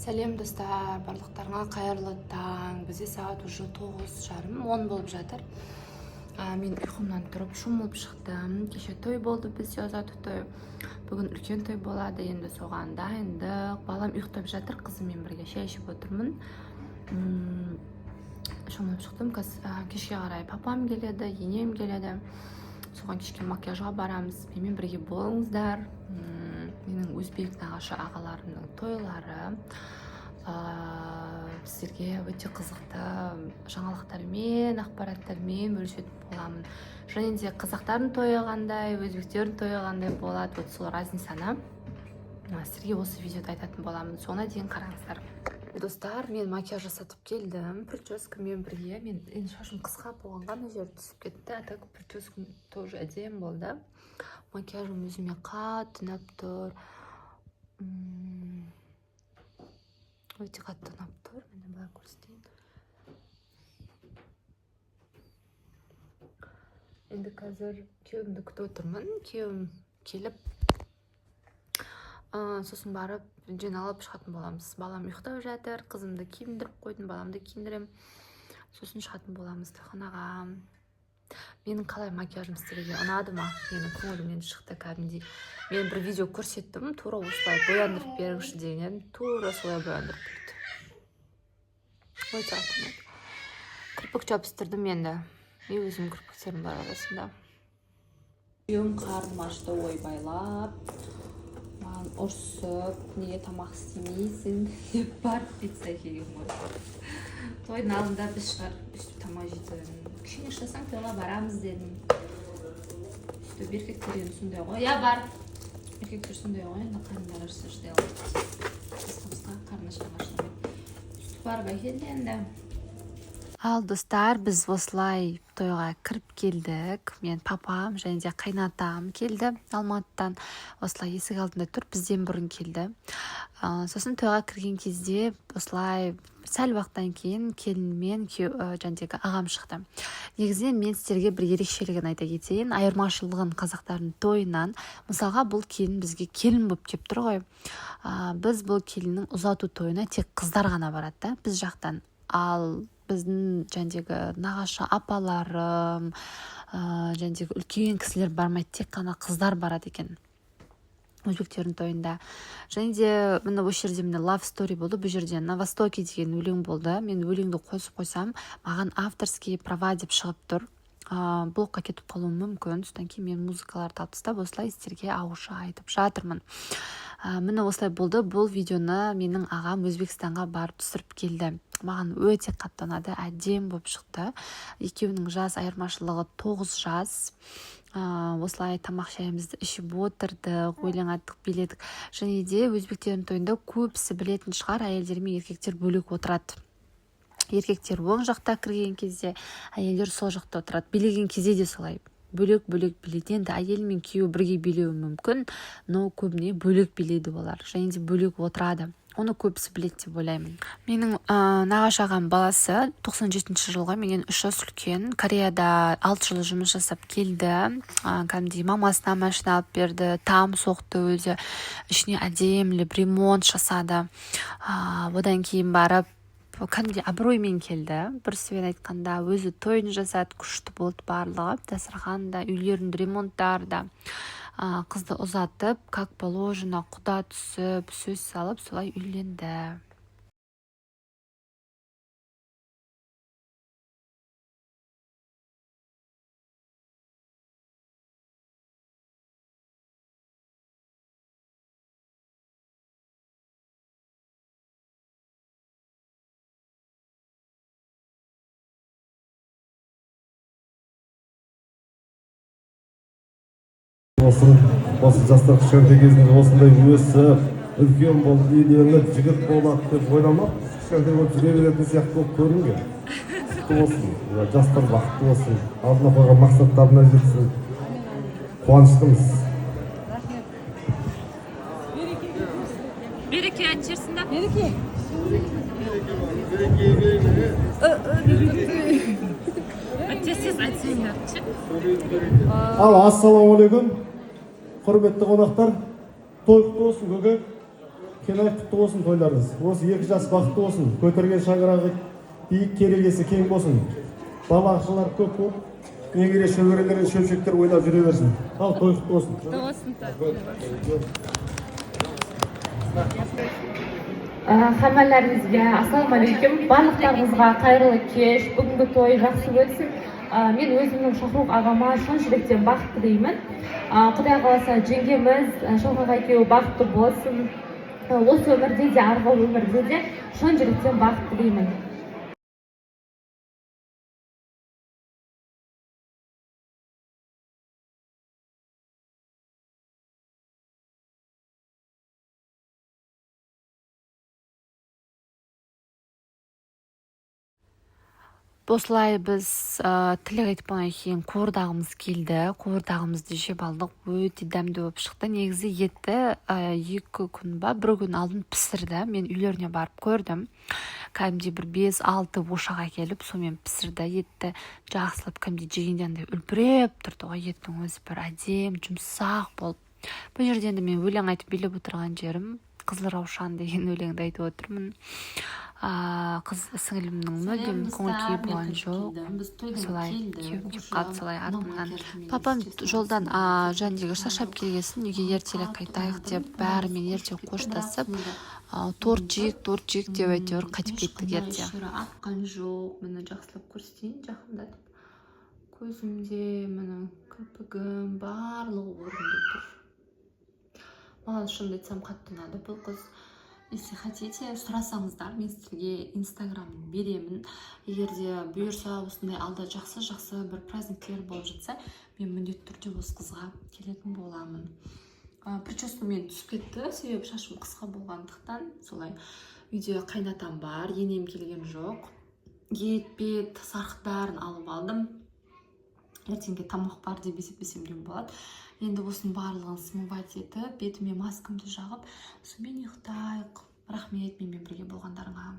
Сәлем достар, барлықтарыңа қайырлы таң. Бізде сағат уже 9:30, 10 болып жатыр. Мен ұйқымнан тұрып шомылып шықтым. Кеше той болды бізде, ұзату той. Бүгін үлкен той болады, енді соған дайындық. Балам ұйықтап жатыр, қызыммен бірге шай ішіп отырмын. Шомылып шықтым. Кешке қарай папам келеді, енем келеді. Соған кешке макияжға барамыз. Менімен бірге болыңыздар. Менің өзбек нағашы ағаларымның тойлары сіздерге өте қызықты жаңалықтармен, ақпараттармен бөлісетін боламын. Және де қазақтардың тойы қандай, өзбектердің тойы қандай болады, вот сол разницаны сіздерге осы видеода айтатын боламын. Соңына дейін қараңыздар. Достар, мен макияж жасатып келдім. Прическамен бірге. Мен енді шашым қысқа болған, ғана жері түсіп кетті. А так прическам тоже әдемі болды. Макияжым өзіме қатты ұнап тұр. Өте қатты ұнап тұр. Мен былай көрсетейін. Енді қазір күйеуімді күтіп отырмын. Күйеуім келіп, сосын барып жиналып шығатын боламыз. Балам ұйықтап жатыр, қызымды киіндіріп қойдым, баламды киіндірем. Сосын шығатын боламыз тойханаға. Менің қалай макияжым сіздерге ұнады ма? Менің көңілімнен шықты кәдімгідей. Мен бір видео көрсеттім, тура осылай бояндырып беріңізші деген едім. Тура солай бояндырып берді. Өте қатты ұнады. Кірпік жабыстырдым енді. Мен өзім кірпіктерім бар арасында. Күйеуім қарным ашты ойбайлап. Маған ұрсып, неге тамақ істемейсің деп барып пицца әкелген ғой. Тойдың алдында біз шығарып, өстіп тамақ жейтін. Кішкене шыдасаң тойға барамыз дедім. Сөйтіп еркектер енді сондай ғой. Я бар. Еркектер сондай ғой, енді қарындары ашса шыдай алады. Қысқа қарны ашқан. Сөйтіп барып әкелді енді. Ал достар, біз осылай тойға кіріп келдік. Мен папам және де қайнатам келді Алматыдан. Осылай есік алдында тұр, бізден бұрын келді. Сосын тойға кірген кезде осылай сәл уақыттан кейін келінмен жәндегі ағам шықты. Негізінен мен сіздерге бір ерекшелігін айта кетейін. Айырмашылығын қазақтардың тойынан. Мысалға бұл келін бізге келін болып кеп тұр ғой. Біз бұл келіннің ұзату тойына тек қыздар ғана барады. Біз жақтан. Ал біздің жәндегі нағашы апаларым, жәндегі үлкен кісілер бармайды, тек қана қыздар барады екен өзбектердің тойында. Және де міне осы жерде міне love story болды. Бұл жерде на востоке деген өлең болды. Мен өлеңді қосып қойсам, маған авторские права деп шығып тұр. Блокқа кетіп қалуым мүмкін. Содан кейін мен музыкаларды алып тастап, осылай сіздерге ауызша айтып жатырмын. Міне осылай болды. Бұл видеоны менің ағам Өзбекстанға барып түсіріп келді. Маған өте қатты ұнады, әдемі болып шықты. Екеуінің жас айырмашылығы 9 жас. Осылай тамақ шайымызды ішіп отырдық, өлең айттық, биледік. Және де өзбектердің тойында көбісі білетін шығар, әйелдер мен еркектер бөлек отырады. Еркектер оң жақта кірген кезде, әйелдер сол жақта отырады. Билеген кезде де солай. Бөлек-бөлек билейді. Енді әйел мен күйеуі бірге билеуі мүмкін, но көбіне бөлек билейді олар. Және де бөлек отырады. Оны көбісі біледі деп ойлаймын. Менің нағашы ағам баласы 97 жылғы, менен 3 жас үлкен. Кореяда 6 жыл жұмыс жасап келді. Кәдімгідей мамасына машина алып берді, там соқты өзі. Ішіне әдемілеп ремонт жасады. Одан кейін барып кәдімгідей абыроймен келді. Бір сөзбен айтқанда өзі тойын жасады, күшті болды барлығы. Дастарханда, үйлерінің ремонттары да. Қызды ұзатып, как положено, құда түсіп, сөз салып, солай үйленді. Осы жастар кішкентай кезінде осындай өсіп, үлкен болып, үйленіп, жігіт болады деп ойламап, кішкентай болып жүре беретін сияқты болып көрінген. Құтты болсын, жастар бақытты болсын, алдына қойған мақсаттарына жетсін. Қуаныштымыз. Береке айтып жерсін да? Береке. Тез айтсаңдаршы. Ассалаумағалейкум. Құрметті қонақтар, той құтты болсын көке. Келай құтты болсын тойларыңыз. Осы 2 жас бақытты болсын. Көтерген шаңырағы биік, керегесі кең болсын. Бала ақшалар көп болып, немере шөберелер, шөпшектер ойнап жүре берсін. Ал той құтты болсын. Хаммаларыңызға ассалаумағалейкум. Барлықтарыңызға қайырлы кеш. Бүгінгі той жақсы өтсін. Мен өзімнің Шахрух ағама шын жүректен бақыт тілеймін. Құдай қаласа жеңгеміз Шахрух екеуі бақытты болсын. Осы өмірде де, арғы өмірде де шын жүректен бақыт тілеймін. Осылай біз тілек айтпаған кейін қуырдағымыз келді. Қуырдағымызды жеп алдық. Өте дәмді болып шықты. Негізі етті 2 күн ба, 1 күн алдын пісірді. Мен үйлеріне барып көрдім. Кәдімгідей бір 5-6 ошақ әкеліп, сонымен пісірді. Етті жақсылап кәдімгідей жегенде андай үлбіреп тұрды ғой. Еттің өзі бір әдем, жұмсақ болып. Бұл жерде енді мен өлең айтып билеп отырған жерім. Қызыл Раушан деген өлеңді айтып отырмын. Қыз сіңілімнің мүлдем көңіл-күйі болған жоқ. Солай күйеуге қалды, солай артымнан. Папам жолдан жәндегі шаршап келгесін, үйге ертелі қайтайық деп, бәрімен ерте қоштасып, торт жейік деп әйтеуір қайтып кеттік ерте. Атқан жоқ, мені жақсылап көрсетейін, жақындатып. Көзімде мені кірпігім барлығы орынды тұр. Маған шынымды айтсам қатты ұнады бұл қыз. Если хотите, сұрасаңыздар, мен сіздерге инстаграмын беремін. Егер де бұйырса осындай алда жақсы бір праздниктер болып жатса, мен міндетті түрде осы қызға келетін боламын. Прическа мен түсіп кетті, себебі шашым қысқа болғандықтан. Солай үйде қайнатам бар, енем келген жоқ. Ет сарықтарын алып алдым. Ертеңге тамақ бар деп есептесем де болады. Енді осының барлығын смывать етіп, бетіме маскамды жағып, сонымен ұйықтайық. Рахмет менімен бірге болғандарыңа.